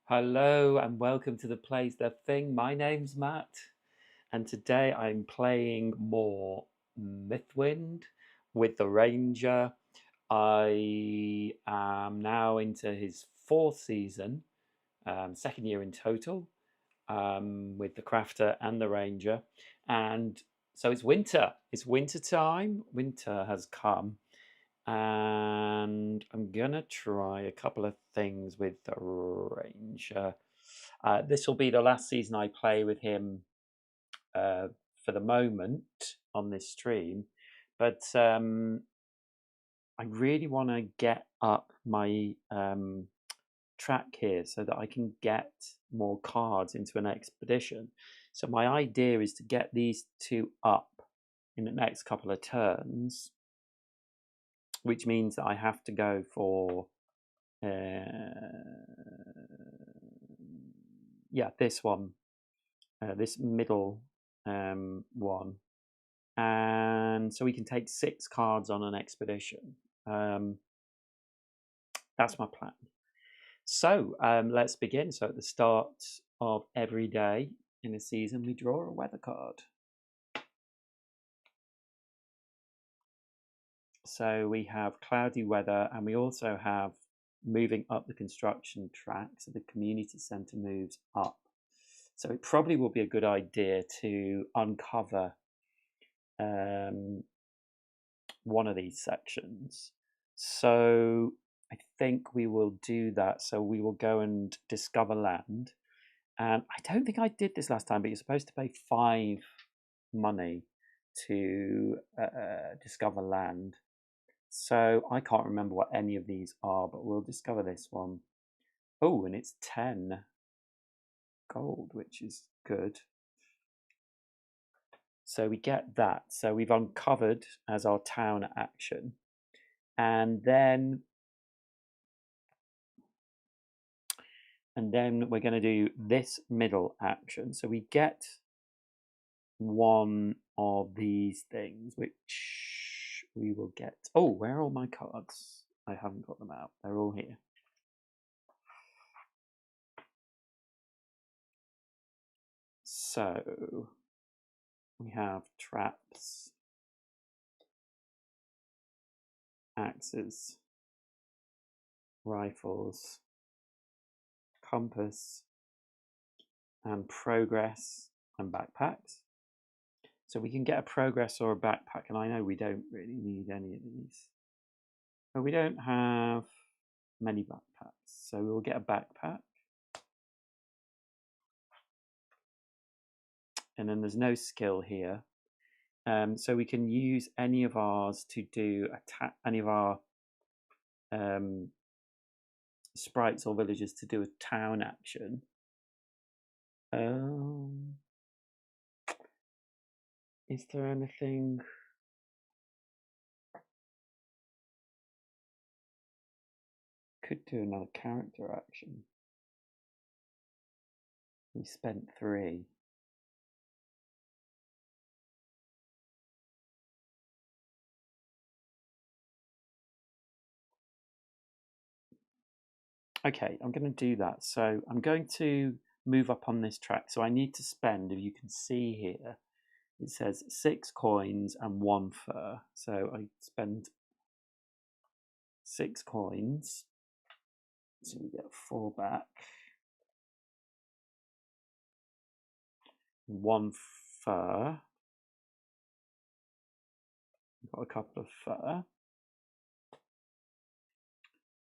Hello and welcome to the Plays the Thing. My name's Matt, and today I'm playing more Mythwind with the Ranger. I am now into his fourth season, second year in total, with the Crafter and the Ranger. And so it's winter. It's winter time. Winter has come. And I'm gonna try a couple of things with the Ranger. This will be the last season I play with him for the moment on this stream, but I really want to get up my track here so that I can get more cards into an expedition. So my idea is to get these two up in the next couple of turns, which means that I have to go for this one, this middle one, and so we can take 6 cards on an expedition. That's my plan. So let's begin. So at the start of every day in a season, we draw a weather card. So we have cloudy weather, and we also have moving up the construction track, so the community centre moves up. So it probably will be a good idea to uncover one of these sections. So I think we will do that. So we will go and discover land. And I don't think I did this last time, but you're supposed to pay 5 money to discover land. So I can't remember what any of these are, but we'll discover this one. Oh, and it's 10 gold, which is good. So we get that. So we've uncovered as our town action. And then we're going to do this middle action. So we get one of these things, which we will get. Oh, where are all my cards? I haven't got them out. They're all here. So we have traps, axes, rifles, compass, and progress and backpacks. So we can get a progress or a backpack, and I know we don't really need any of these. But we don't have many backpacks, so we'll get a backpack. And then there's no skill here. So we can use any of ours to do any of our sprites or villagers to do a town action. Is there anything? Could do another character action. We spent 3. Okay, I'm going to do that. So I'm going to move up on this track. So I need to spend, if you can see here, it says 6 coins and 1 fur. So I spend 6 coins. So we get 4 back. 1 fur. We've got a couple of fur.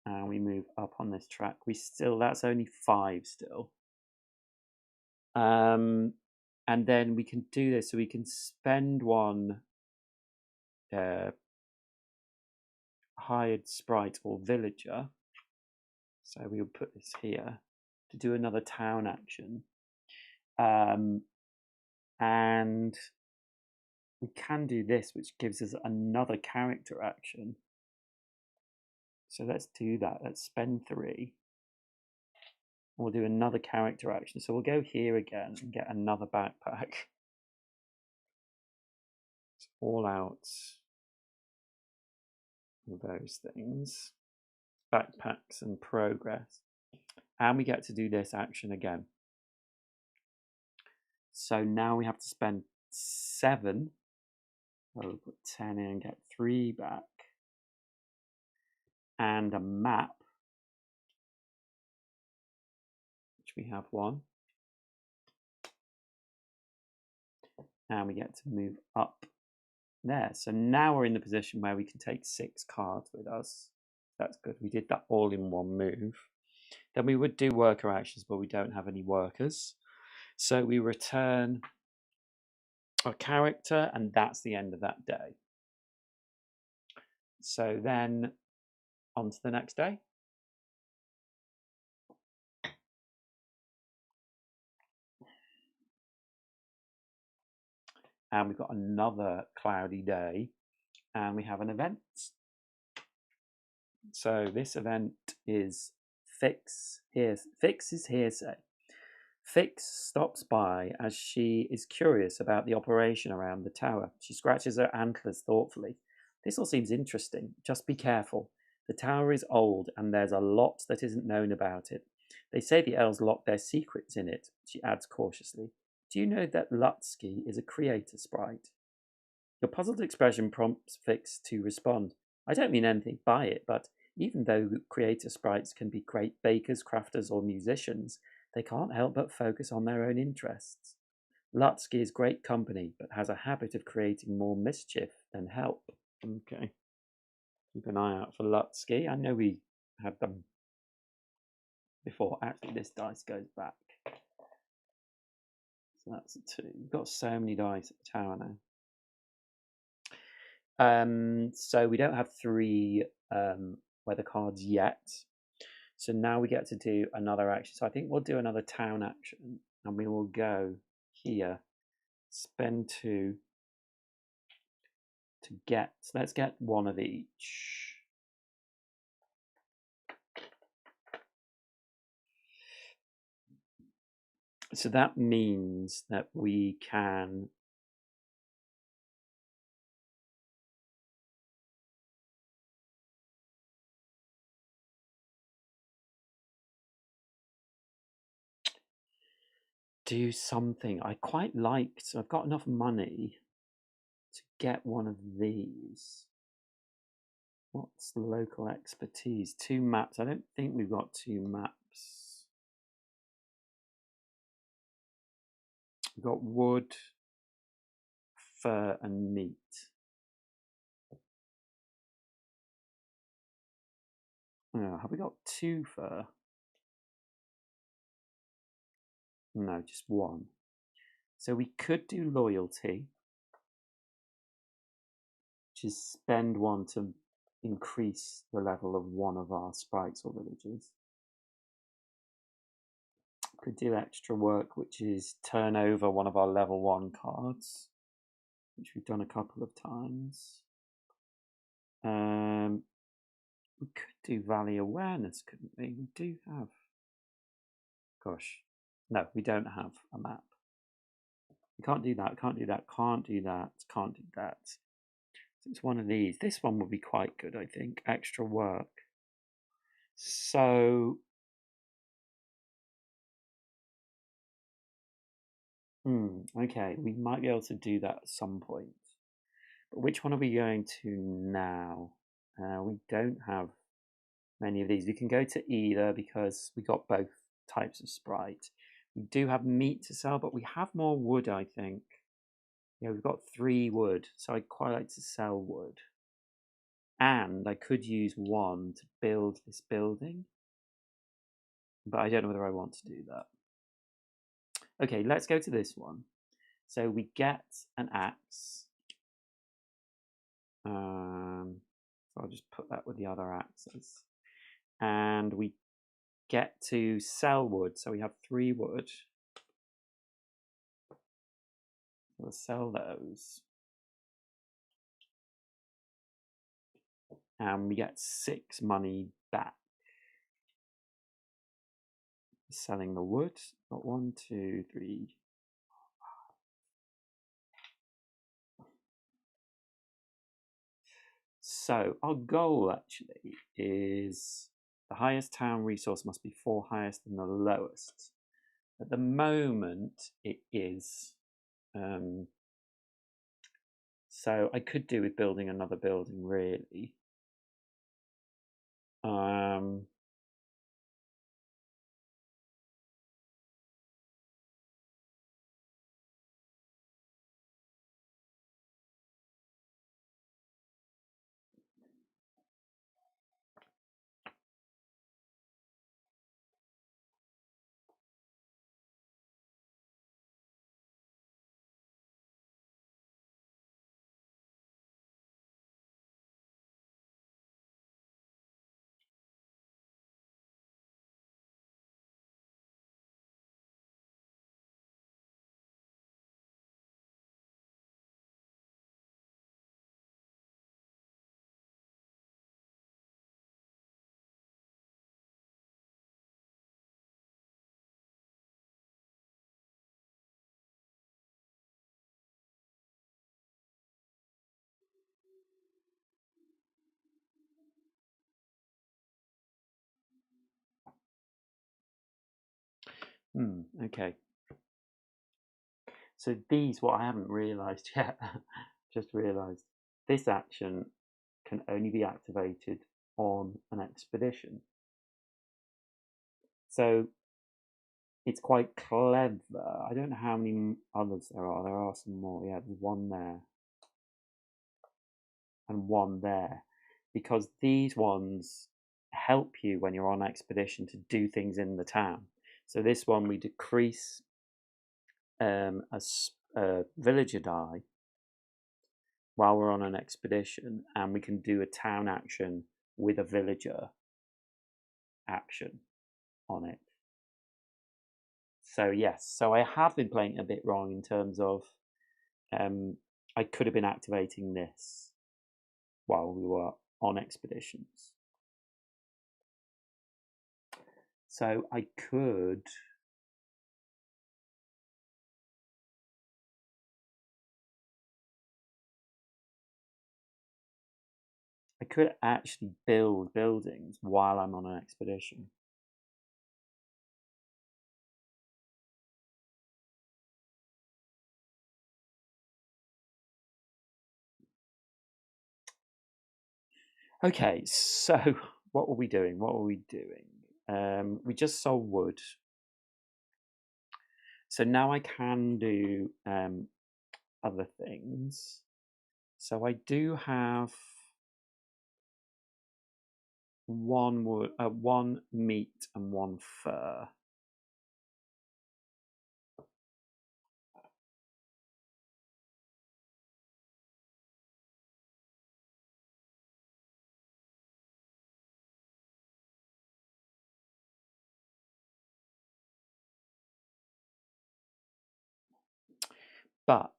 And we move up on this track. That's only 5 still. And then we can do this. So we can spend 1 hired sprite or villager. So we'll put this here to do another town action. And we can do this, which gives us another character action. So let's do that. Let's spend 3. We'll do another character action. So we'll go here again and get another backpack. It's all out of those things. Backpacks and progress. And we get to do this action again. So now we have to spend 7. We'll put 10 in and get 3 back. And a map, which we have 1. And we get to move up there. So now we're in the position where we can take 6 cards with us. That's good. We did that all in one move. Then we would do worker actions, but we don't have any workers. So we return a character, and that's the end of that day. So then on to the next day. And we've got another cloudy day, and we have an event. So this event is Fix is hearsay. Fix stops by as she is curious about the operation around the tower. She scratches her antlers thoughtfully. This all seems interesting. Just be careful. The tower is old and there's a lot that isn't known about it. They say the elves lock their secrets in it, she adds cautiously. Do you know that Lutsky is a creator sprite? Your puzzled expression prompts Fix to respond. I don't mean anything by it, but even though creator sprites can be great bakers, crafters, or musicians, they can't help but focus on their own interests. Lutsky is great company, but has a habit of creating more mischief than help. Okay. Keep an eye out for Lutsky. I know we had them before. Actually, this dice goes back. So that's a 2. We've got so many dice at the tower now. So we don't have 3 weather cards yet. So now we get to do another action. So I think we'll do another town action, and we will go here, spend 2 to get, so let's get 1 of each. So that means that we can do something. I quite like, so I've got enough money to get 1 of these. What's local expertise? 2 maps. I don't think we've got 2 maps. We've got wood, fur, and meat. Oh, have we got 2 fur? No, just 1. So we could do loyalty, which is spend 1 to increase the level of 1 of our sprites or villagers. Could do extra work, which is turn over 1 of our level 1 cards, which we've done a couple of times. We could do Valley Awareness, couldn't we? We do have... Gosh. No, we don't have a map. We can't do that, can't do that, can't do that, can't do that. So it's 1 of these. This one would be quite good, I think. Extra work. So... okay, we might be able to do that at some point. But which one are we going to now? We don't have many of these. We can go to either because we got both types of sprite. We do have meat to sell, but we have more wood, I think. Yeah, we've got 3 wood, so I'd quite like to sell wood. And I could use 1 to build this building, but I don't know whether I want to do that. Okay, let's go to this one. So we get an axe. So I'll just put that with the other axes. And we get to sell wood. So we have 3 wood. We'll sell those. And we get 6 money back. Selling the wood. Got 1, 2, 3. So our goal actually is The highest town resource must be 4 highest than the lowest. At the moment, it is. So I could do with building another building, really. Okay. So these, what I haven't realised yet, just realised, this action can only be activated on an expedition. So it's quite clever. I don't know how many others there are. There are some more. Yeah, there's one there and one there. Because these ones help you when you're on expedition to do things in the town. So this one, we decrease a villager die while we're on an expedition, and we can do a town action with a villager action on it. So yes, so I have been playing it a bit wrong in terms of I could have been activating this while we were on expeditions. So I could actually build buildings while I'm on an expedition. Okay, so what were we doing? We just sold wood. So now I can do other things. So I do have one wood, one meat and one fur. But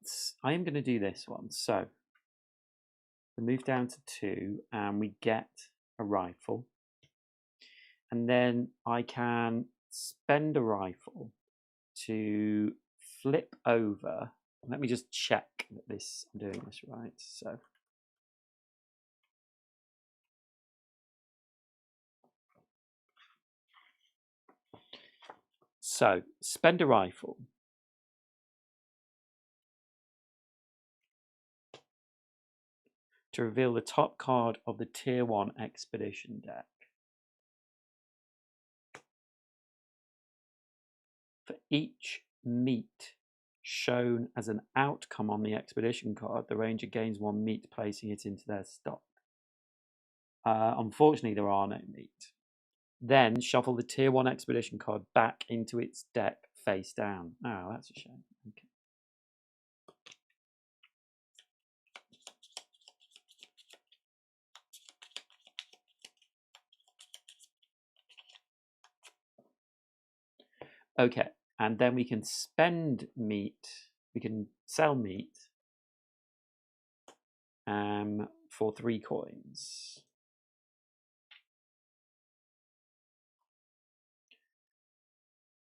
I am going to do this one. So we move down to 2 and we get a rifle. And then I can spend a rifle to flip over. Let me just check that I'm doing this right. So spend a rifle. To reveal the top card of the Tier 1 Expedition deck. For each meat shown as an outcome on the Expedition card, the Ranger gains 1 meat, placing it into their stock. Unfortunately, there are no meat. Then shuffle the Tier 1 Expedition card back into its deck face down. Oh, that's a shame. Okay. Okay, and then we can spend meat. We can sell meat for 3 coins.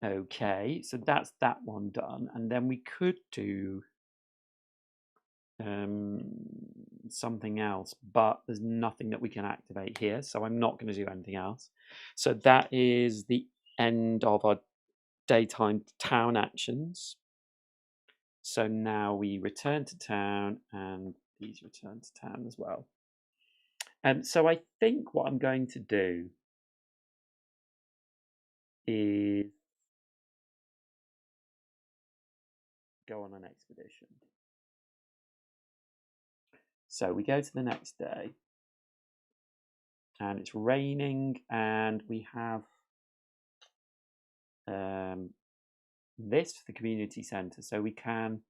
Okay, so that's that one done, and then we could do something else, but there's nothing that we can activate here, so I'm not going to do anything else. So that is the end of our daytime town actions. So now we return to town, and these return to town as well. So I think what I'm going to do is go on an expedition. So we go to the next day, and it's raining, and we have this for the community centre, so we can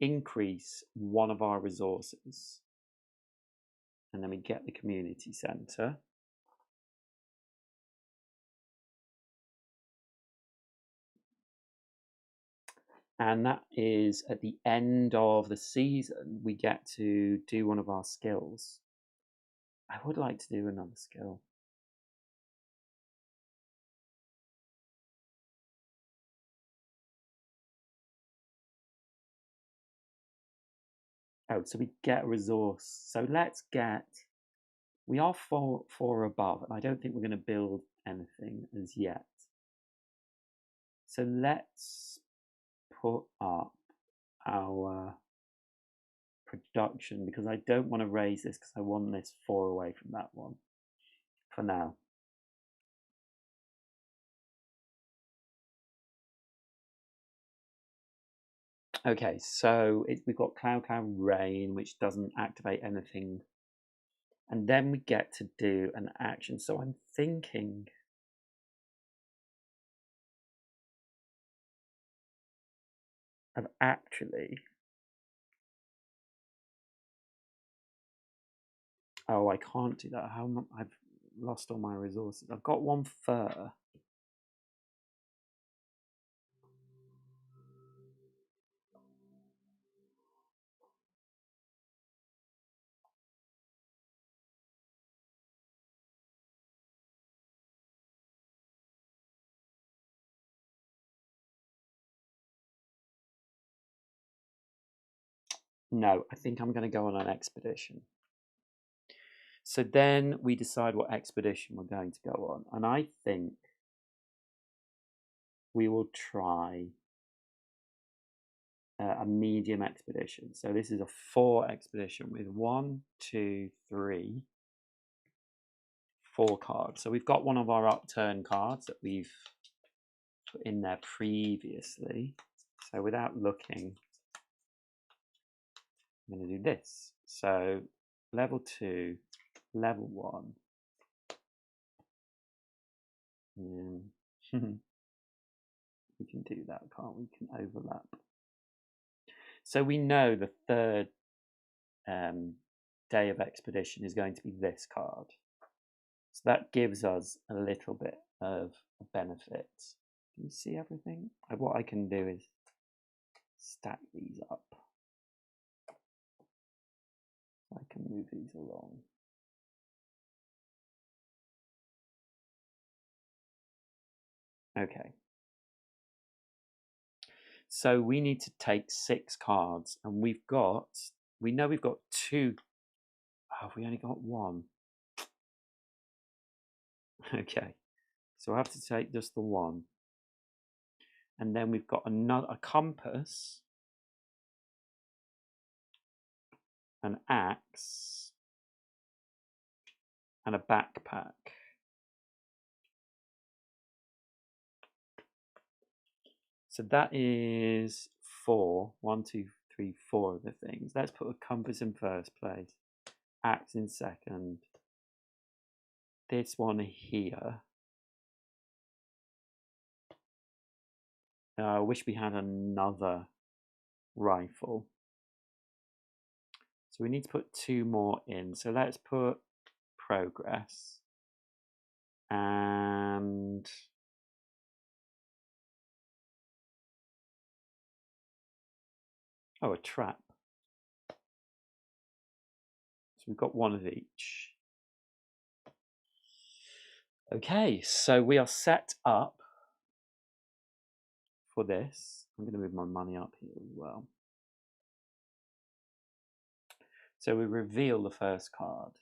increase one of our resources, and then we get the community centre. And that is at the end of the season, we get to do one of our skills. I would like to do another skill. Oh, so we get a resource. So let's get, we are four above, and I don't think we're going to build anything as yet. So let's put up our production, because I don't want to raise this, because I want this 4 away from that one for now. Okay, so we've got Cloud Rain, which doesn't activate anything, and then we get to do an action. So I'm thinking of actually, oh, I can't do that. I've lost all my resources. I've got 1 fur. No, I think I'm going to go on an expedition. So then we decide what expedition we're going to go on, and I think we will try a medium expedition. So this is a 4 expedition with 1, 2, 3, 4 cards. So we've got one of our upturn cards that we've put in there previously. So without looking, I'm going to do this. So level 2, level 1. We can do that, can't we? We can overlap. So we know the 3rd day of expedition is going to be this card. So that gives us a little bit of a benefit. Can you see everything? What I can do is stack these up. I can move these along. Okay. So we need to take 6 cards, and we know we've got 2. Oh, we only got 1. Okay. So I have to take just the 1. And then we've got a compass, an axe, and a backpack. So that is 4. 1, 2, 3, 4 of the things. Let's put a compass in first place, axe in second. This one here. I wish we had another rifle. So we need to put 2 more in. So let's put progress and a trap. So we've got 1 of each. Okay, so we are set up for this. I'm going to move my money up here as well. So we reveal the first card.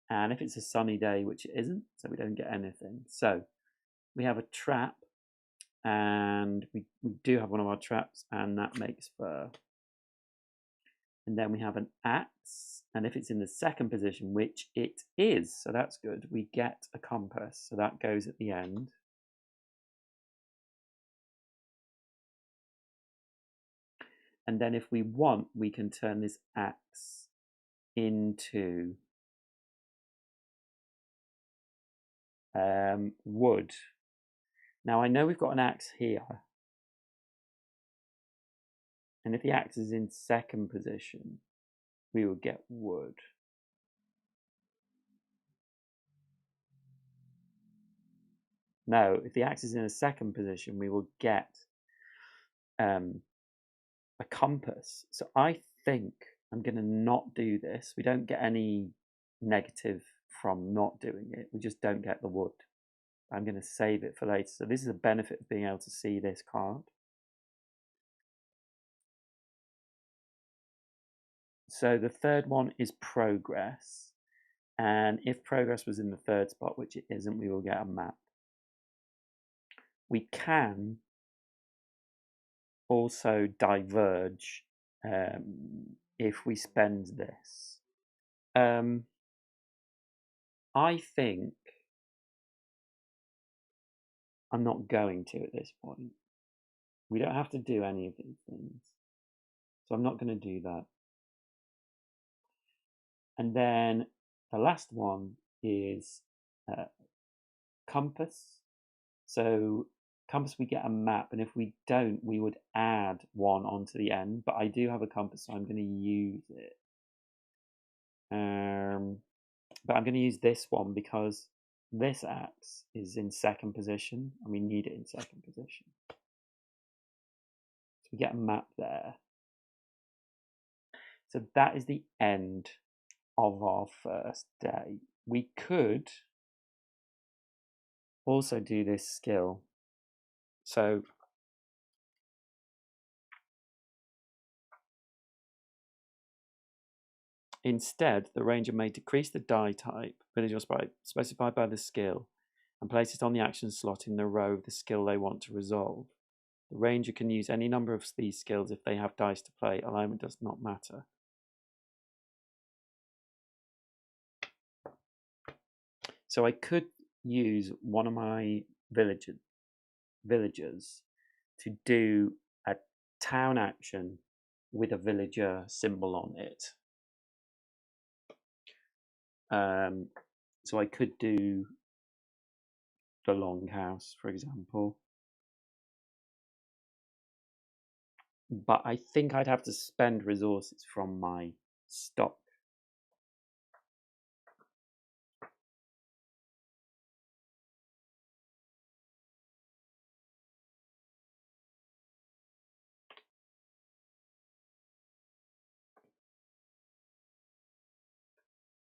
And if it's a sunny day, which it isn't, so we don't get anything. So we have a trap, and we do have one of our traps, and that makes fur. And then we have an axe, and if it's in the second position, which it is, so that's good, we get a compass, so that goes at the end. And then if we want, we can turn this axe into wood. Now I know we've got an axe here, and if the axe is in second position, we will get wood. No, if the axe is in a second position, we will get a compass. So I think I'm going to not do this. We don't get any negative from not doing it. We just don't get the wood. I'm going to save it for later. So this is a benefit of being able to see this card. So the third one is progress. And if progress was in the third spot, which it isn't, we will get a map. We can also diverge if we spend this. I think I'm not going to at this point. We don't have to do any of these things. So I'm not going to do that. And then the last one is compass. So compass, we get a map, and if we don't, we would add one onto the end. But I do have a compass, so I'm going to use it. But I'm going to use this one because this axe is in second position, and we need it in second position. So we get a map there. So that is the end of our first day. We could also do this skill. So instead, the ranger may decrease the die type village or sprite specified by the skill and place it on the action slot in the row of the skill they want to resolve. The ranger can use any number of these skills if they have dice to play. Alignment does not matter. So I could use one of my villagers to do a town action with a villager symbol on it. So I could do the longhouse, for example. But I think I'd have to spend resources from my stock.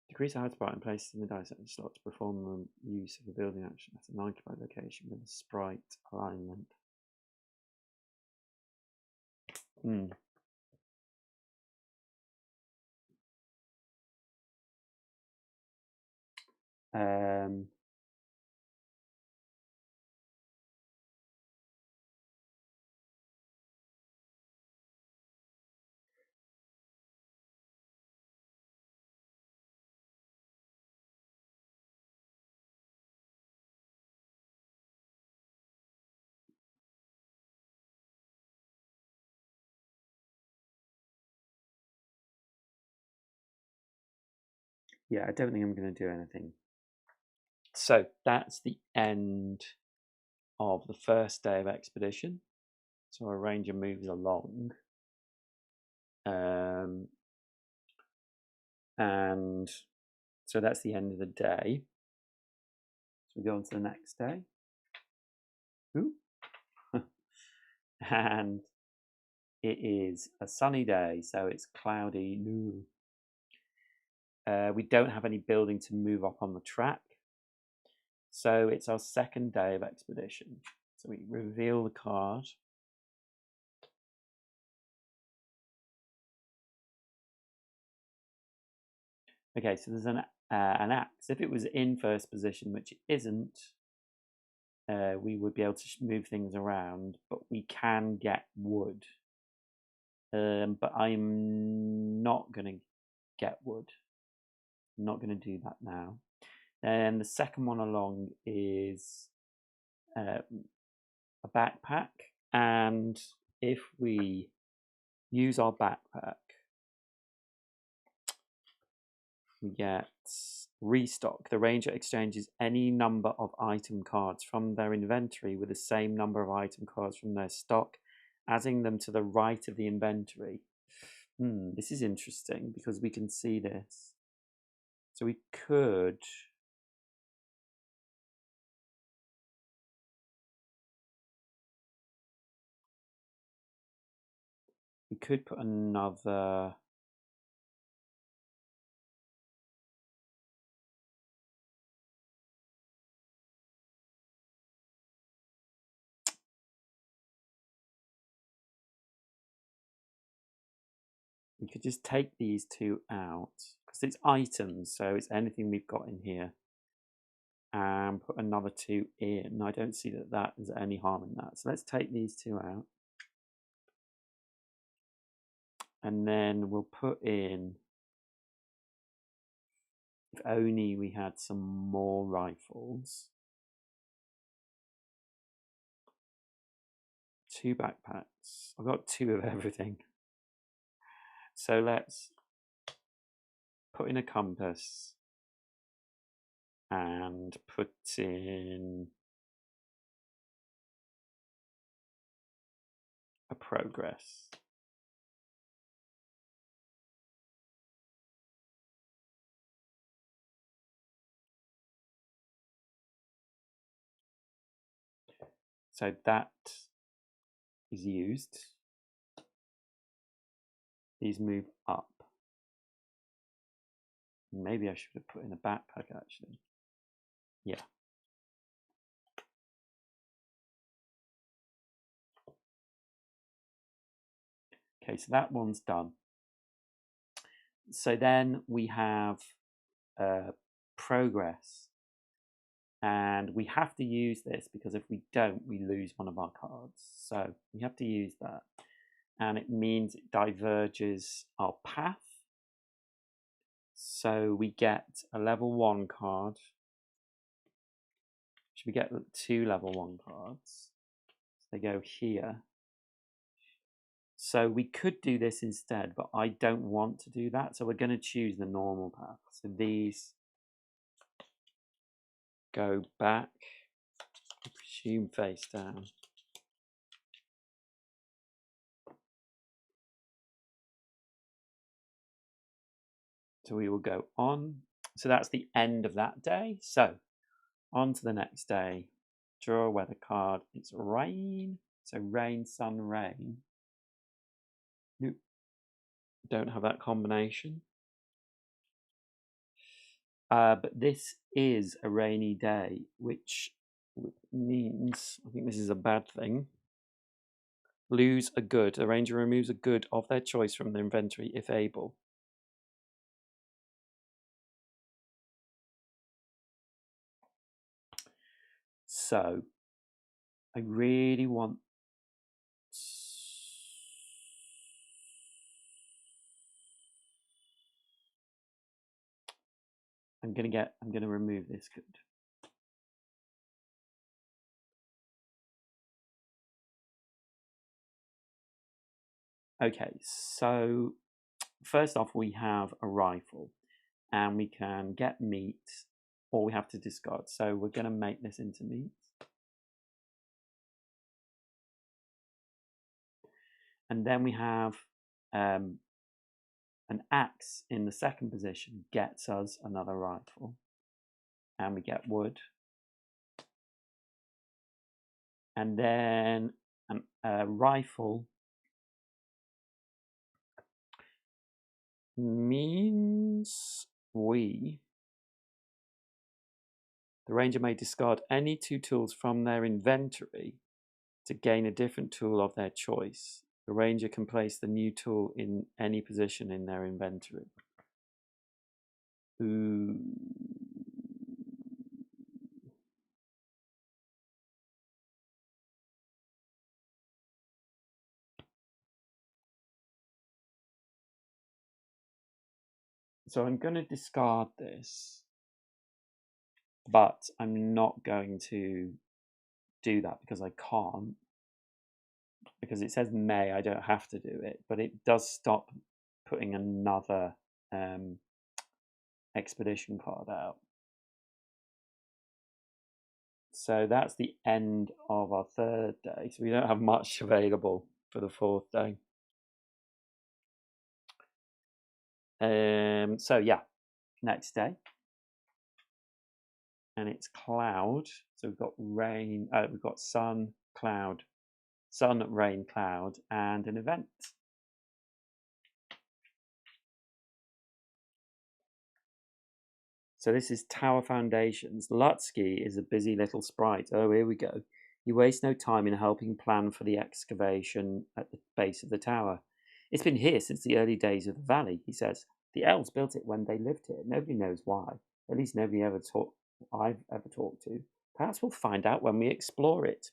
Decrease the height sprite and place it in the dice action slot to perform the use of a building action at an occupied location with a sprite alignment. Yeah, I don't think I'm going to do anything. So that's the end of the first day of expedition. So our ranger moves along. And so that's the end of the day. So we go on to the next day. Ooh. And it is a sunny day, so it's cloudy. No. We don't have any building to move up on the track. So it's our second day of expedition. So we reveal the card. Okay, so there's an axe. If it was in first position, which it isn't, we would be able to move things around, but we can get wood. But I'm not going to get wood. I'm not going to do that now. And the second one along is a backpack. And if we use our backpack, we get restock. The ranger exchanges any number of item cards from their inventory with the same number of item cards from their stock, adding them to the right of the inventory. This is interesting because we can see this. So we could put another we could just take these two out because it's items, so it's anything we've got in here, and put another two in. I don't see that there's any harm in that. So let's take these two out. And then we'll put in, if only we had some more rifles. 2 backpacks. I've got 2 of everything. So let's put in a compass and put in a progress. So that is used. These move up. Maybe I should have put in a backpack actually. Yeah. Okay, so that one's done. So then we have progress. And we have to use this because if we don't, we lose one of our cards. So we have to use that. And it means it diverges our path. So we get a level 1 card. Should we get 2 level 1 cards? So they go here. So we could do this instead, but I don't want to do that. So we're going to choose the normal path. So these go back, I presume face down. So we will go on. So that's the end of that day. So on to the next day. Draw a weather card. It's rain. So rain, sun, rain. Nope. Don't have that combination. But this is a rainy day, which means, I think this is a bad thing. Lose a good. The ranger removes a good of their choice from their inventory if able. So I really want I'm gonna remove this good. Okay, so first off we have a rifle and we can get meat or we have to discard. So we're gonna make this into meat. And then we have an axe in the second position gets us another rifle. And we get wood. And then a rifle means the ranger may discard any 2 tools from their inventory to gain a different tool of their choice. The ranger can place the new tool in any position in their inventory. Ooh. So I'm going to discard this, but I'm not going to do that because I can't. Because it says may, I don't have to do it, but it does stop putting another expedition card out. So that's the end of our third day. So we don't have much available for the fourth day. So yeah, next day. And it's cloud. So we've got rain, we've got sun, cloud, sun, rain, cloud, and an event. So this is Tower Foundations. Lutsky is a busy little sprite. Oh, here we go. You waste no time in helping plan for the excavation at the base of the tower. It's been here since the early days of the valley, he says. The elves built it when they lived here. Nobody knows why. At least nobody I've ever talked to. Perhaps we'll find out when we explore it.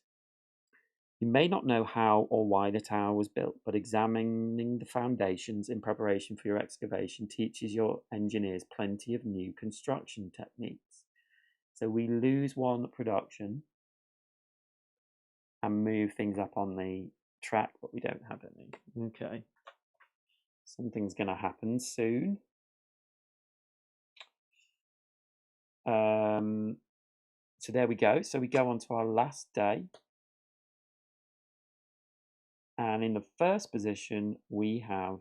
You may not know how or why the tower was built, but examining the foundations in preparation for your excavation teaches your engineers plenty of new construction techniques. So we lose one production and move things up on the track, but we don't have any. Okay. Something's going to happen soon. So there we go. So we go on to our last day. And in the first position, we have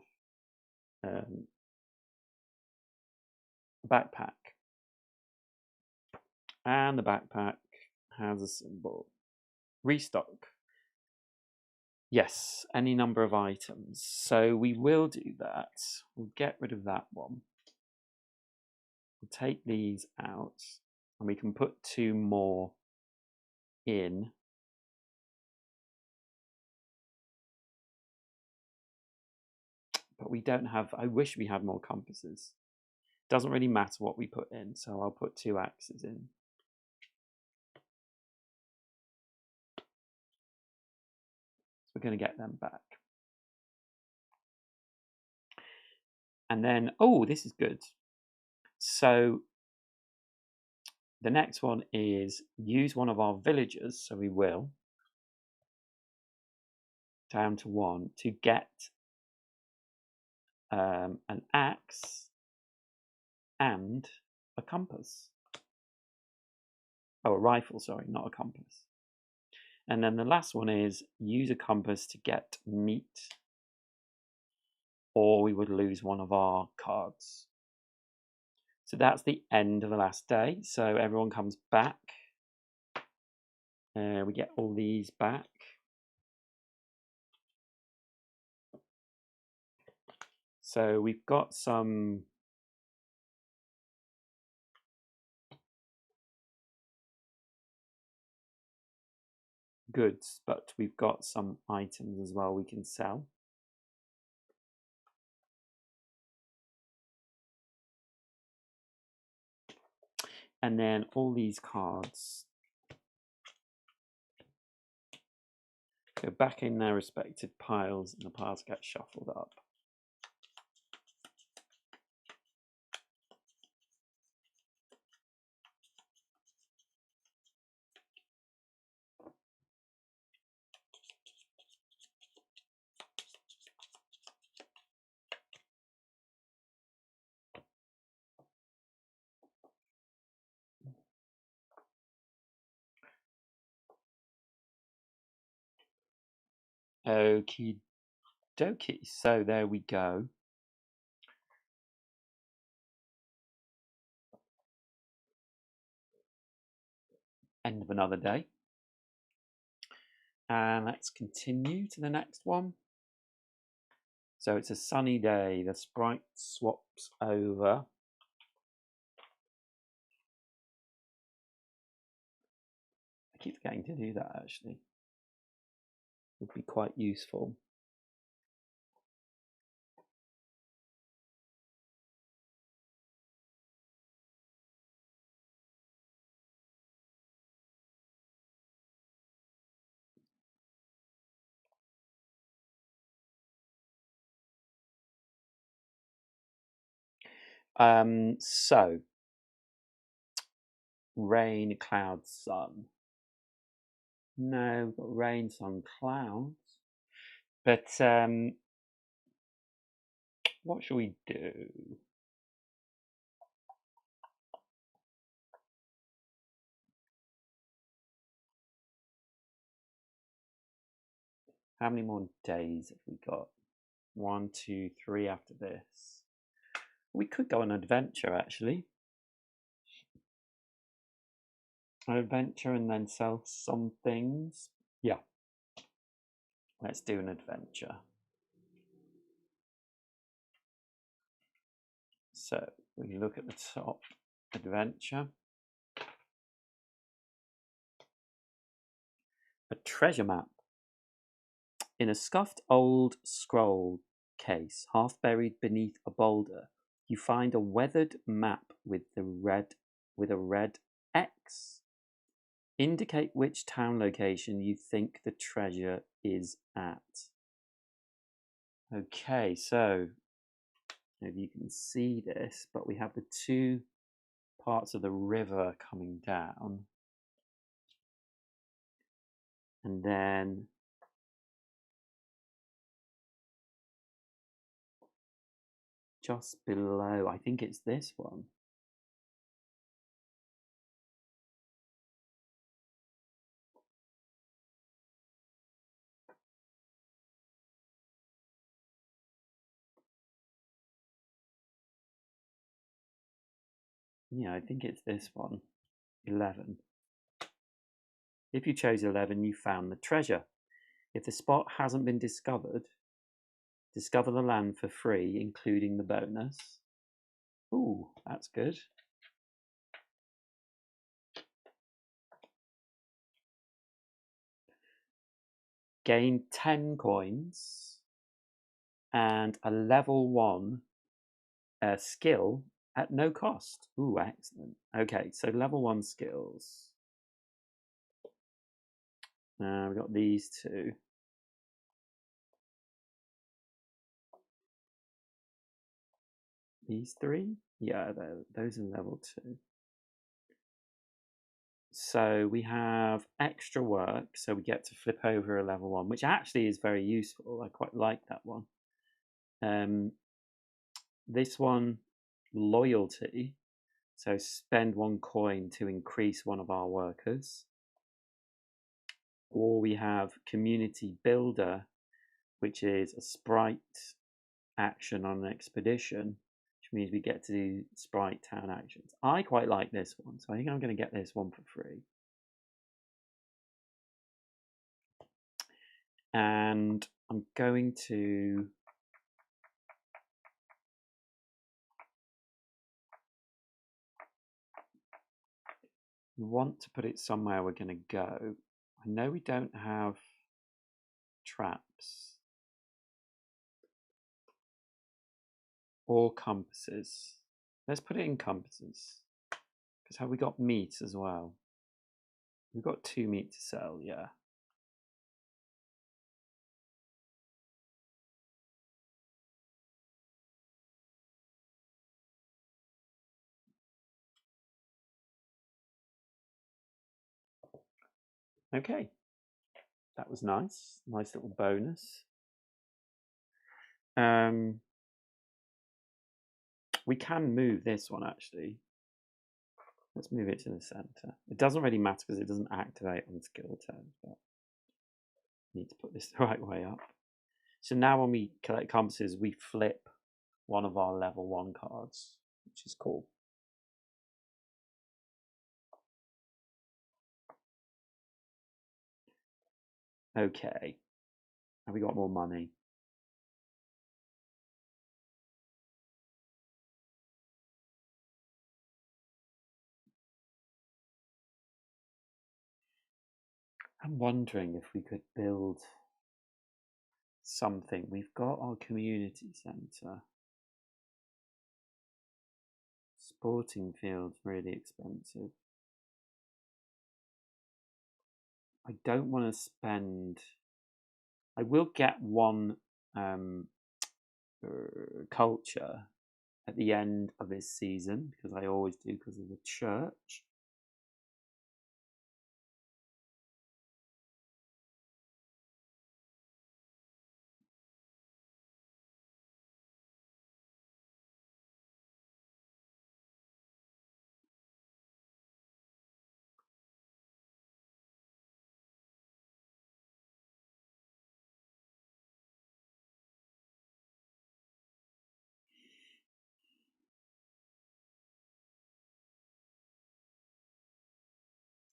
a backpack. And the backpack has a symbol. Restock. Yes, any number of items. So we will do that. We'll get rid of that one. We'll take these out. And we can put 2 more in. But we don't have, I wish we had more compasses. Doesn't really matter what we put in, so I'll put 2 axes in. So we're going to get them back. And then, oh, this is good. So the next one is use one of our villagers, so we will, down to 1, to get an axe and a compass. Oh, a rifle, sorry, not a compass. And then the last one is use a compass to get meat, or we would lose one of our cards. So that's the end of the last day. So everyone comes back. We get all these back. So we've got some goods, but we've got some items as well we can sell. And then all these cards go back in their respective piles, and the piles get shuffled up. Okie dokie. So there we go. End of another day. And let's continue to the next one. So it's a sunny day. The sprite swaps over. I keep forgetting to do that, actually. Would be quite useful. So rain, clouds, sun. No, we've got rain, sun, clouds. But what shall we do? How many more days have we got? 1, 2, 3 after this. We could go on an adventure, actually. An adventure and then sell some things. Yeah. Let's do an adventure. So we look at the top, adventure. A treasure map. In a scuffed old scroll case, half buried beneath a boulder, you find a weathered map with a red X. Indicate which town location you think the treasure is at. Okay, so if you can see this, but we have the two parts of the river coming down, and then just below, I think it's this one. Yeah, I think it's this one, 11. If you chose 11, you found the treasure. If the spot hasn't been discovered, discover the land for free, including the bonus. Ooh, that's good. Gain 10 coins and a level 1 skill at no cost. Ooh, excellent. Okay, so level 1 skills. We've got these two. These 3? Yeah, those are level 2. So we have extra work, so we get to flip over a level 1, which actually is very useful. I quite like that one. This one, loyalty. So spend 1 coin to increase one of our workers. Or we have community builder, which is a sprite action on an expedition, which means we get to do sprite town actions. I quite like this one, so I think I'm going to get this one for free. And I'm going to want to put it somewhere we're going to go. I know we don't have traps or compasses. Let's put it in compasses, because have we got meat as well? We've got 2 meat to sell, yeah. Okay, that was nice. Nice little bonus. We can move this one, actually. Let's move it to the center. It doesn't really matter because it doesn't activate on skill turns, but I need to put this the right way up. So now when we collect compasses, we flip one of our level 1 cards, which is cool. Okay, have we got more money? I'm wondering if we could build something. We've got our community centre. Sporting field's really expensive. I don't want to spend. I will get 1 culture, at the end of this season, because I always do because of the church.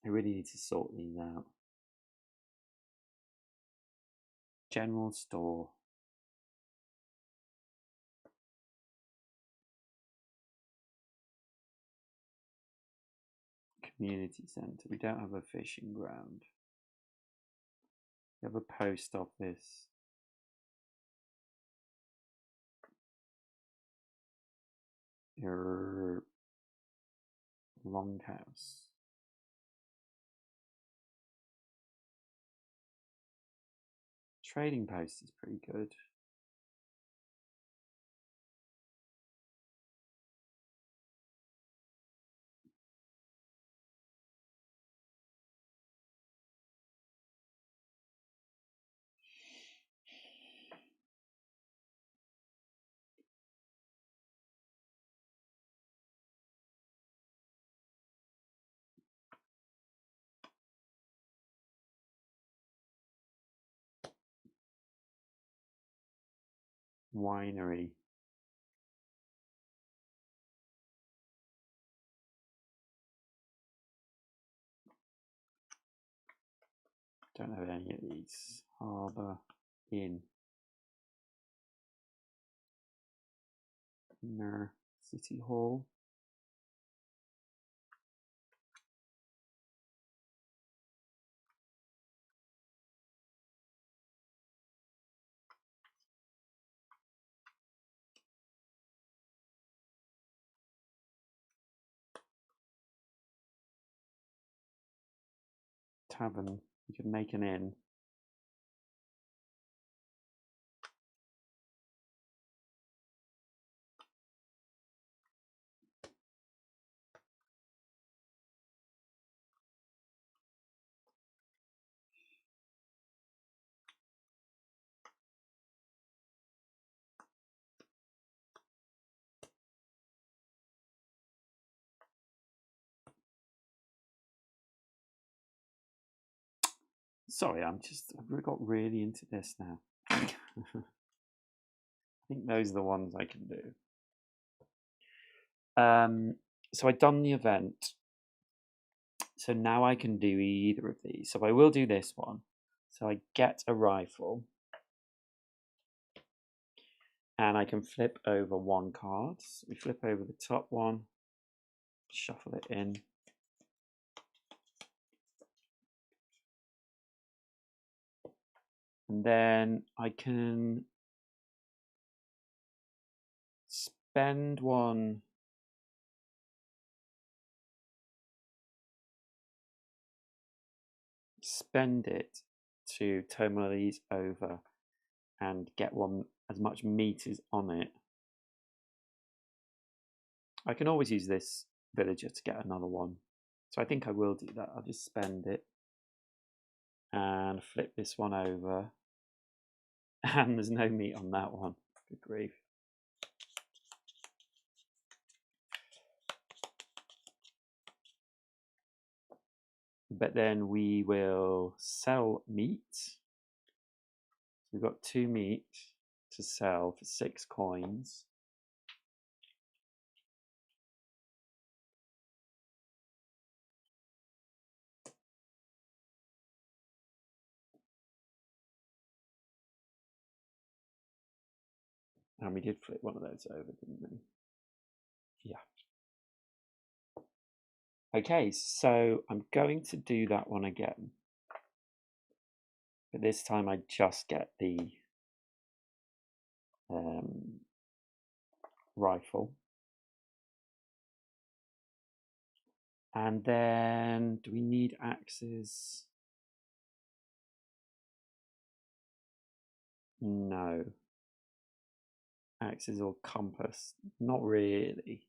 I really need to sort these out. General store. Community centre. We don't have a fishing ground. We have a post office. Longhouse. Trading post is pretty good. Winery. Don't have any of these. Harbour. Inn. City Hall. Tavern. You can make an inn. Sorry, I've got really into this now. I think those are the ones I can do. So I've done the event. So now I can do either of these. So I will do this one. So I get a rifle. And I can flip over one card. So we flip over the top one. Shuffle it in. And then I can spend one. Spend it to turn one of these over and get one as much meat as on it. I can always use this villager to get another one. So I think I will do that. I'll just spend it and flip this one over. And there's no meat on that one. Good grief. But then we will sell meat. We've got 2 meat to sell for 6 coins. And we did flip one of those over, didn't we? Yeah. Okay, so I'm going to do that one again. But this time I just get the rifle. And then, do we need axes? No. Axes or compass? Not really.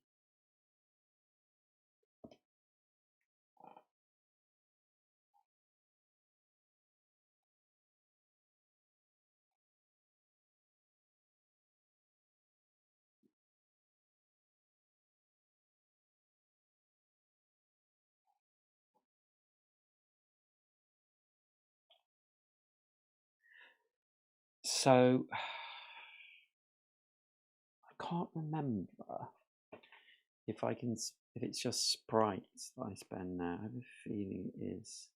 So I can't remember if it's just sprites that I spend now. I have a feeling it is.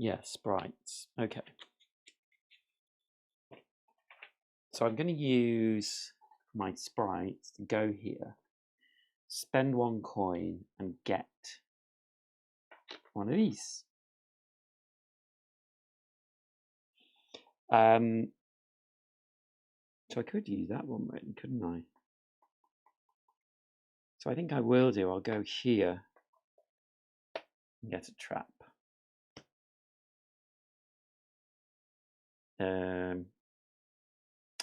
Yeah, sprites. Okay. So I'm going to use my sprites to go here, spend 1 coin, and get one of these. So I could use that one, really, couldn't I? So I think I will do. I'll go here and get a trap.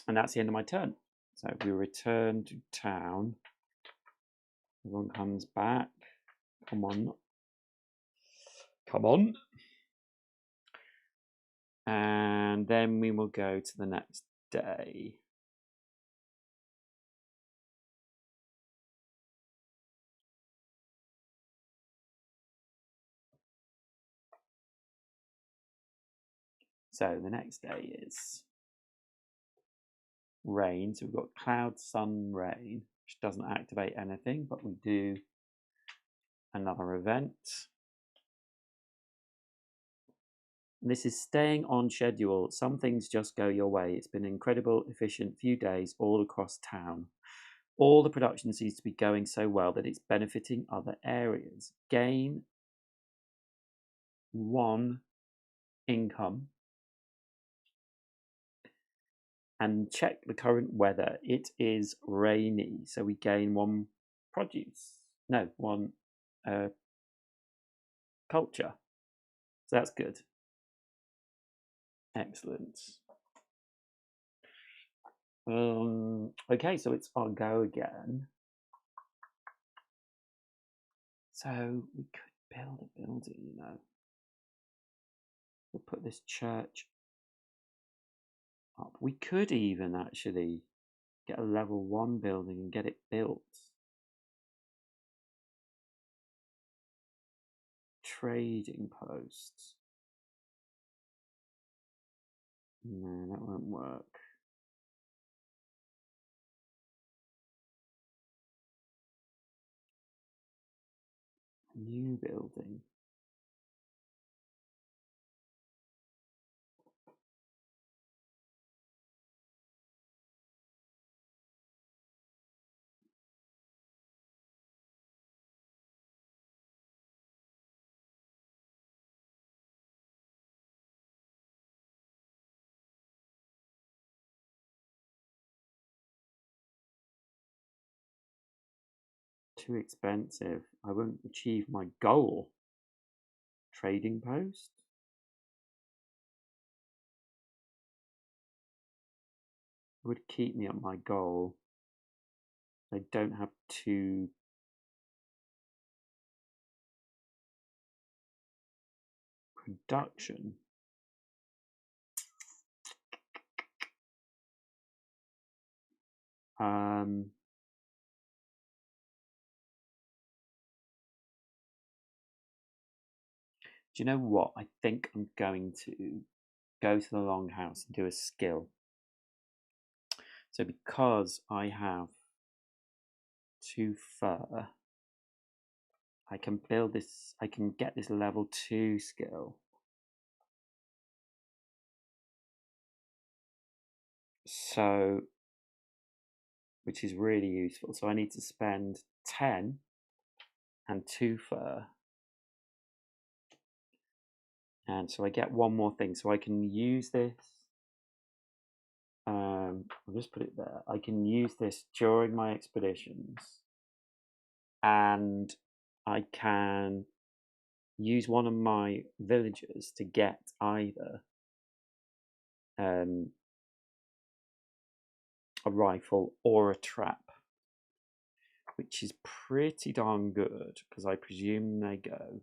And that's the end of my turn. So we return to town. Everyone comes back. Come on. Come on. And then we will go to the next day. So the next day is rain. So we've got cloud, sun, rain, which doesn't activate anything, but we do another event. And this is staying on schedule. Some things just go your way. It's been an incredible, efficient few days all across town. All the production seems to be going so well that it's benefiting other areas. Gain 1 income and check the current weather. It is rainy, so we gain 1 produce. No, 1 culture. So that's good. Excellent. Okay, so it's our go again. So we could build a building, you know. We'll put this church up. We could even actually get a level 1 building and get it built. Trading posts. No, that won't work. New building. Too expensive. I won't achieve my goal. Trading post. Would keep me at my goal. I don't have 2 production. Do you know what? I think I'm going to go to the longhouse and do a skill. So because I have 2 fur, I can build this, I can get this level 2 skill. So, which is really useful. So I need to spend 10 and 2 fur. And so I get one more thing. So I can use this. I'll just put it there. I can use this during my expeditions. And I can use one of my villagers to get either a rifle or a trap, which is pretty darn good because I presume they go.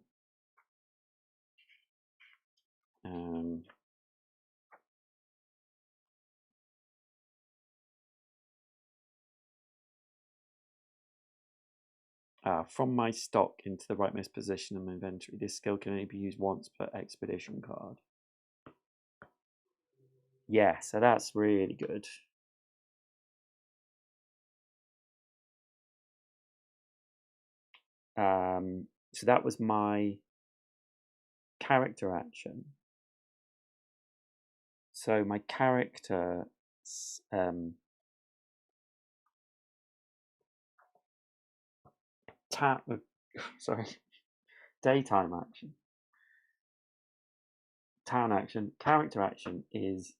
From my stock into the rightmost position in my inventory. This skill can only be used once per expedition card. Yeah, so that's really good. So that was my character action. So my character daytime action. Town action, character action is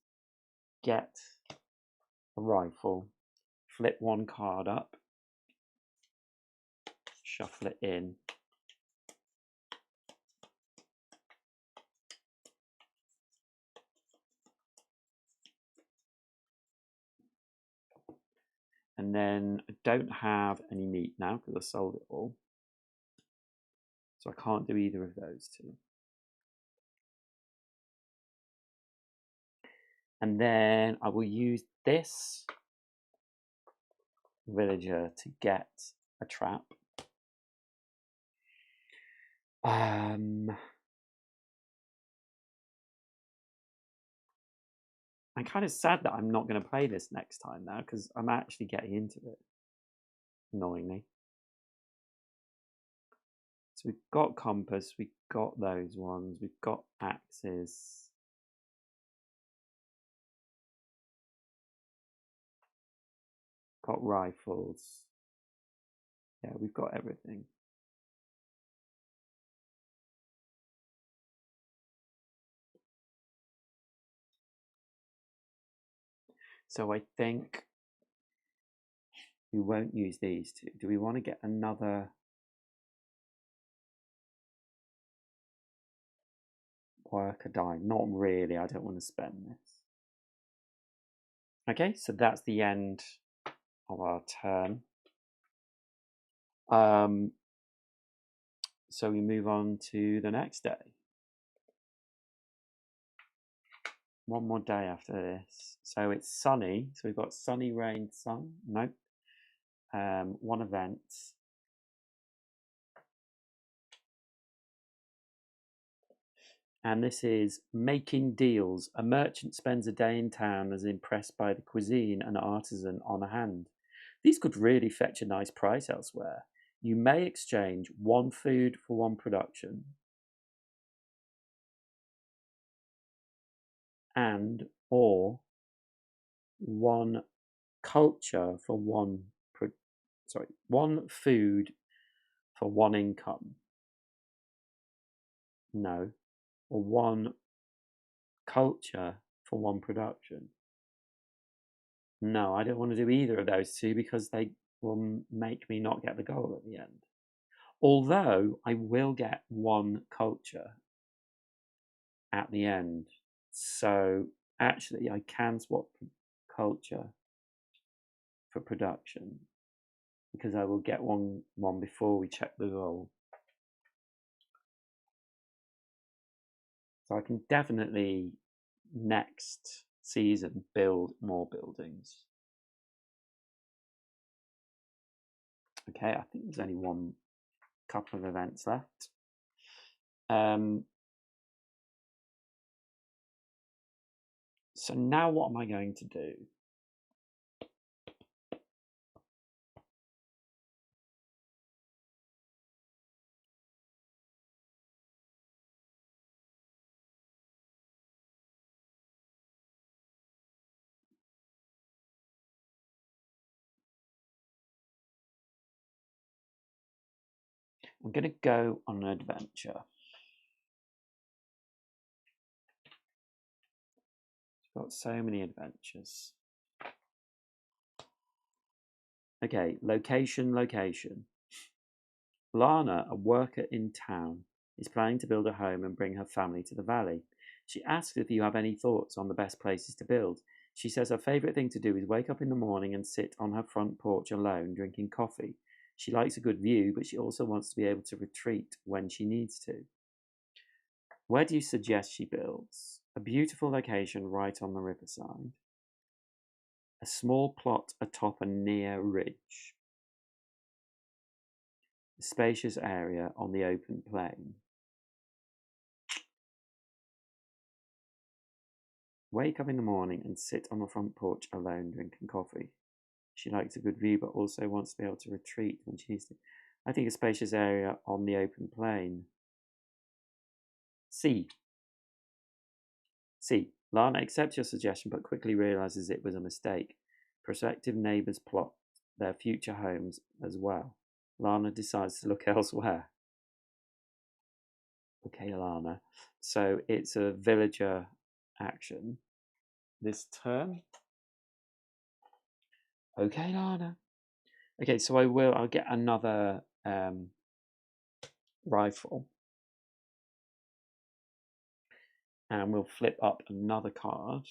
get a rifle, flip one card up, shuffle it in, and then I don't have any meat now because I sold it all. So I can't do either of those two. And then I will use this villager to get a trap. I'm kind of sad that I'm not going to play this next time now because I'm actually getting into it, annoyingly. So we've got compass, we've got those ones, we've got axes. Got rifles. Yeah, we've got everything. So I think we won't use these two. Do we want to get another worker die? Not really. I don't want to spend this. Okay, so that's the end of our turn. So we move on to the next day. One more day after this. So it's sunny. So we've got sunny, rain, sun. Nope. One event. And this is making deals. A merchant spends a day in town as impressed by the cuisine and artisan on hand. These could really fetch a nice price elsewhere. You may exchange one food for one production and or one culture for one food for one income. No, or one culture for one production. No, I don't want to do either of those two because they will make me not get the goal at the end. Although I will get one culture at the end. So actually I can swap culture for production because I will get one before we check the goal. So I can definitely next season build more buildings. Okay, I think there's only one couple of events left. So now what am I going to do? I'm going to go on an adventure. Got so many adventures. Okay, location. Lana, a worker in town, is planning to build a home and bring her family to the valley. She asks if you have any thoughts on the best places to build. She says her favourite thing to do is wake up in the morning and sit on her front porch alone, drinking coffee. She likes a good view, but she also wants to be able to retreat when she needs to. Where do you suggest she builds? A beautiful location right on the riverside. A small plot atop a near ridge. A spacious area on the open plain. Wake up in the morning and sit on the front porch alone drinking coffee. She likes a good view but also wants to be able to retreat when she needs to. I think a spacious area on the open plain. C. Lana accepts your suggestion but quickly realises it was a mistake. Prospective neighbours plot their future homes as well. Lana decides to look elsewhere. Okay, Lana. So it's a villager action this turn. Okay, Lana. Okay, so I'll get another rifle. And we'll flip up another card.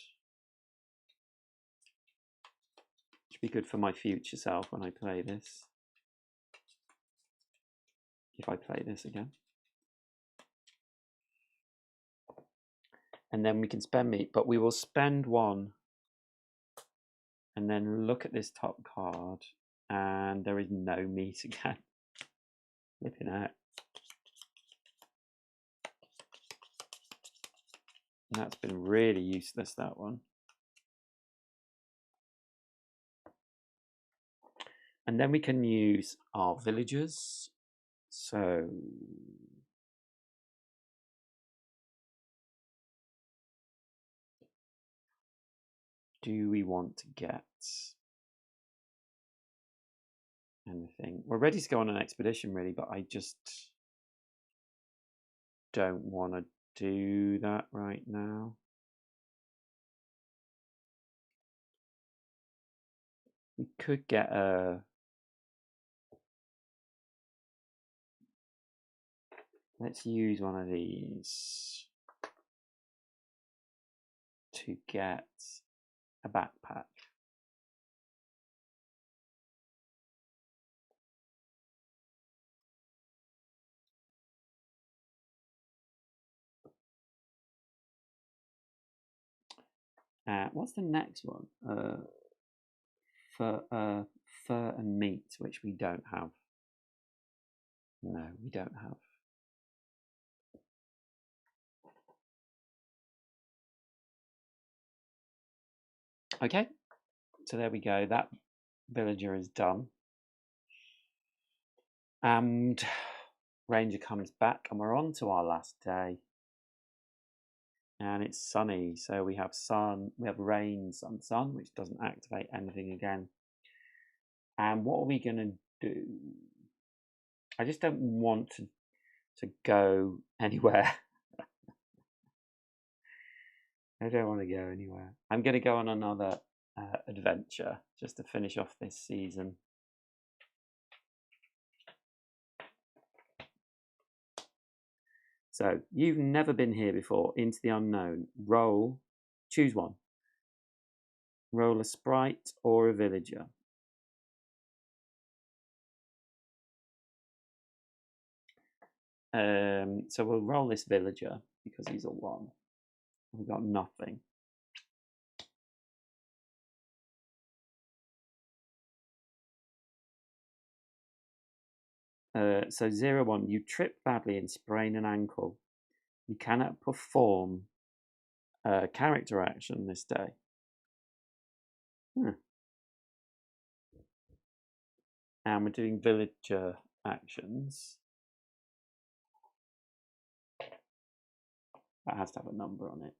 Which will be good for my future self when I play this. If I play this again. And then we can spend meat, but we will spend one and then look at this top card and there is no meat again. Flipping out. And that's been really useless, that one. And then we can use our villagers. So do we want to get anything? We're ready to go on an expedition really, but I just don't want to do that right now. We could get a... Let's use one of these to get a backpack. What's the next one? Fur and meat, which we don't have. No, we don't have. Okay, so there we go. That villager is done. And Ranger comes back and we're on to our last day. And it's sunny, so we have sun, we have rain, sun, which doesn't activate anything again. And what are we going to do? I just don't want to go anywhere. I don't want to go anywhere. I'm going to go on another adventure just to finish off this season. So, you've never been here before. Into the unknown. Roll. Choose one. Roll a sprite or a villager. So we'll roll this villager because he's a 1. We've got nothing. So 0-1, you trip badly and sprain an ankle. You cannot perform a character action this day. And we're doing villager actions. That has to have a number on it.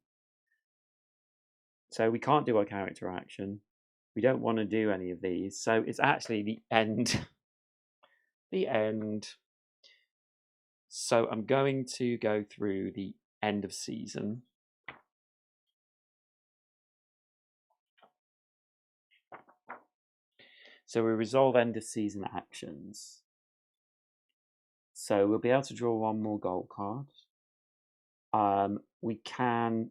So we can't do our character action. We don't want to do any of these. So it's actually the end. The end. So I'm going to go through the end of season. So we resolve end of season actions. So we'll be able to draw one more gold card. We can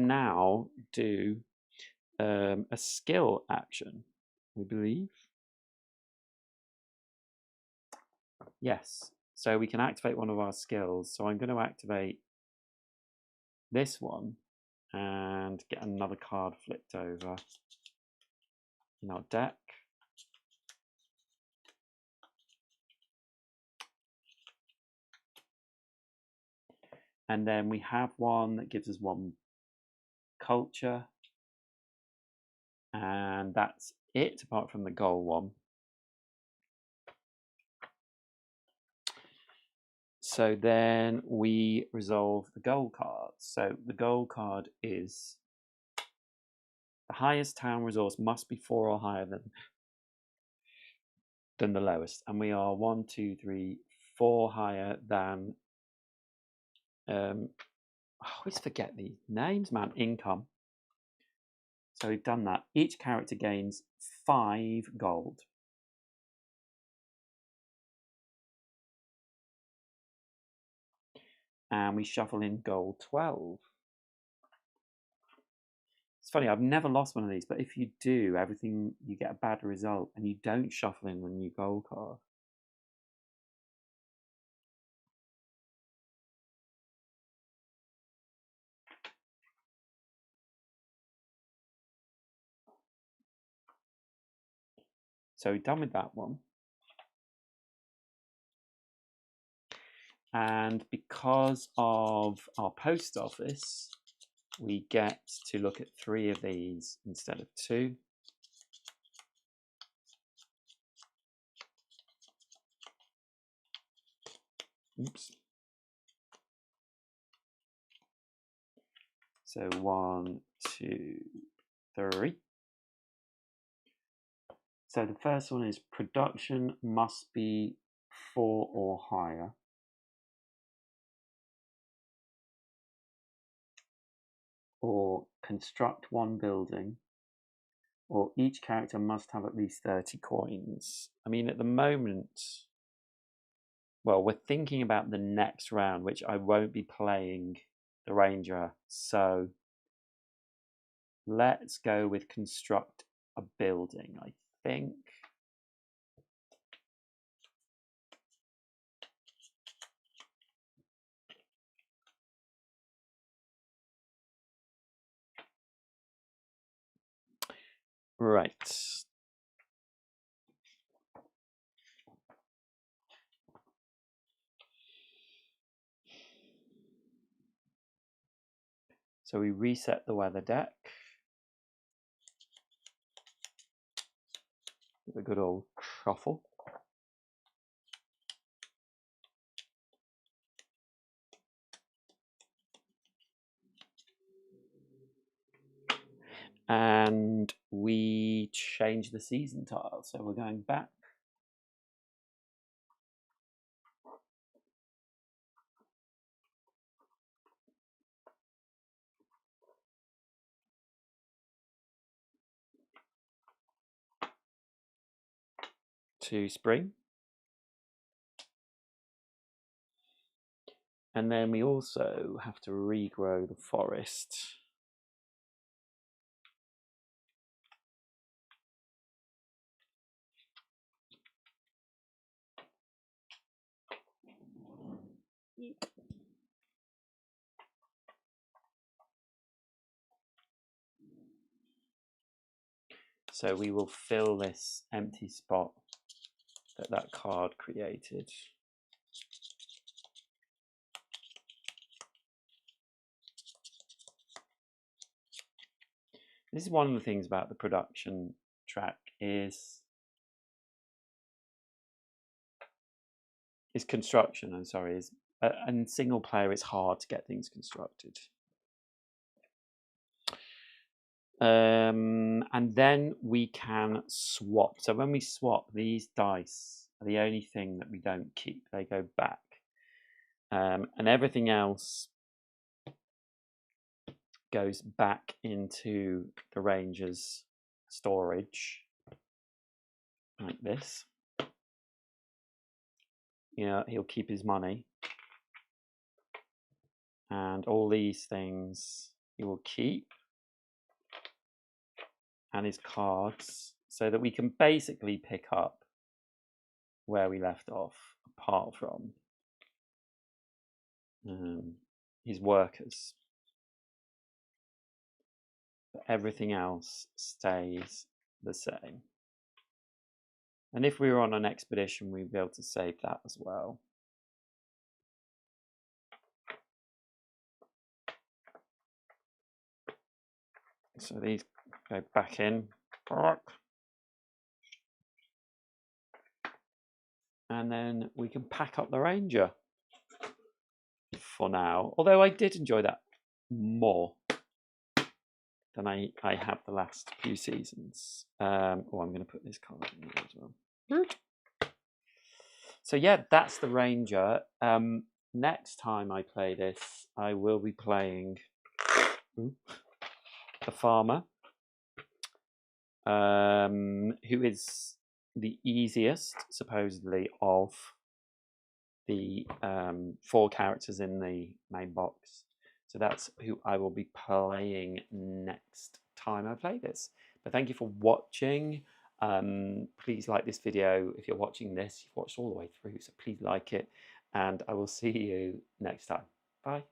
now do a skill action, we believe. Yes, so we can activate one of our skills. So I'm going to activate this one and get another card flipped over in our deck. And then we have one that gives us one culture. And that's it, apart from the goal one. So then we resolve the goal card. So the goal card is the highest town resource must be 4 or higher than the lowest. And we are 1, 2, 3, 4 higher than I always forget these names, man. Income. So we've done that. Each character gains 5 gold. And we shuffle in gold 12. It's funny, I've never lost one of these, but if you do, everything, you get a bad result and you don't shuffle in the new gold card. So we're done with that one. And because of our post office, we get to look at 3 of these instead of 2. Oops. So 1, 2, 3. So the first one is production must be 4 or higher. Or construct 1 building. Or each character must have at least 30 coins. I mean, at the moment, well, we're thinking about the next round, which I won't be playing the Ranger. So let's go with construct a building, I think. Right. So we reset the weather deck. With a good old truffle. And we change the season tile. So we're going back. To spring. And then we also have to regrow the forest. So we will fill this empty spot that card created. This is one of the things about the production track is construction. I'm sorry, and single player it's hard to get things constructed. And then we can swap. So when we swap, these dice are the only thing that we don't keep. They go back. And everything else goes back into the ranger's storage, like this. Yeah, he'll keep his money. And all these things he will keep. And his cards, so that we can basically pick up where we left off, apart from his workers. But everything else stays the same. And if we were on an expedition, we'd be able to save that as well. So these go back in. And then we can pack up the ranger for now. Although I did enjoy that more than I have the last few seasons. I'm going to put this card in here as well. So yeah, that's the ranger. Next time I play this, I will be playing the farmer, who is the easiest, supposedly, of the 4 characters in the main box. So that's who I will be playing next time I play this. But thank you for watching. Please like this video. If you're watching this, you've watched all the way through, so please like it. And I will see you next time. Bye.